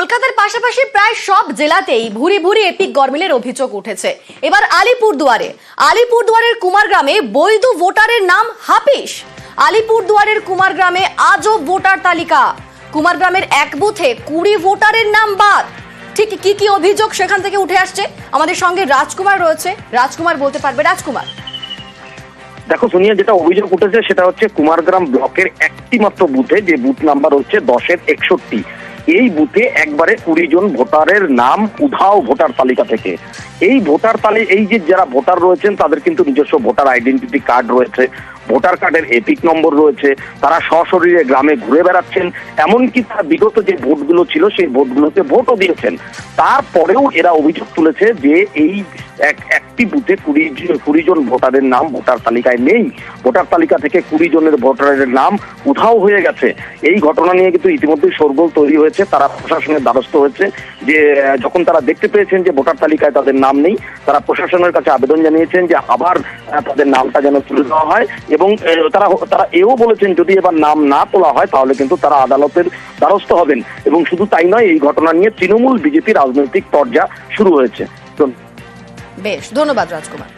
কলকাতার পাশাপাশি প্রায় সব জেলাতেই ভুরি ভুরি এপিক গরমিলের অভিযোগ উঠেছে। এবার আলিপুরদুয়ারের কুমারগ্রামে বৈধ ভোটারের নাম হাফিস। আলিপুরদুয়ারের কুমারগ্রামে আজব ভোটার তালিকা। কুমারগ্রামের এক বুথে 20 ভোটারের নাম বাদ। ঠিক কি কি অভিযোগ সেখান থেকে উঠে আসছে, আমাদের সঙ্গে রাজকুমার রয়েছে। রাজকুমার বলতে পারবে। রাজকুমার, দেখো সোনিয়া, যেটা অভিযোগ উঠেছে সেটা হচ্ছে কুমারগ্রাম ব্লকের একটি মাত্র বুথে, যে বুথ নাম্বার হচ্ছে 10-61, এই বুথে একবারে 20 জন ভোটারের নাম উধাও ভোটার তালিকা থেকে। এই ভোটার তালিকা, এই যে যারা ভোটার রয়েছেন তাদের কিন্তু নিজস্ব ভোটার আইডেন্টিটি কার্ড রয়েছে, ভোটার কার্ডের এপিক নম্বর রয়েছে, তারা সশরীরে গ্রামে ঘুরে বেড়াচ্ছেন, এমনকি তারা বিগত যে ভোটগুলো ছিল সেই ভোটগুলোতে ভোটও দিয়েছেন। তারপরেও এরা অভিযোগ তুলেছে যে এই একটি বুথে 20 জন ভোটারের নাম ভোটার তালিকায় নেই। ভোটার তালিকা থেকে 20 জনের ভোটারের নাম উধাও হয়ে গেছে। এই ঘটনা নিয়ে কিন্তু ইতিমধ্যেই শোরগোল তৈরি হয়েছে। তারা প্রশাসনের দ্বারস্থ হয়েছে, যে যখন তারা দেখতে পেয়েছেন যে ভোটার তালিকায় তাদের নাম নেই, তারা প্রশাসনের কাছে আবেদন জানিয়েছেন যে আবার তাদের নামটা যেন তুলে দেওয়া হয়। এবং তারা এও বলেছেন যদি এবার নাম না তোলা হয় তাহলে কিন্তু তারা আদালতের দ্বারস্থ হবেন। এবং শুধু তাই নয়, এই ঘটনা নিয়ে তৃণমূল বিজেপি রাজনৈতিক তরজা শুরু হয়েছে। বেশ, ধন্যবাদ রাজকুমার।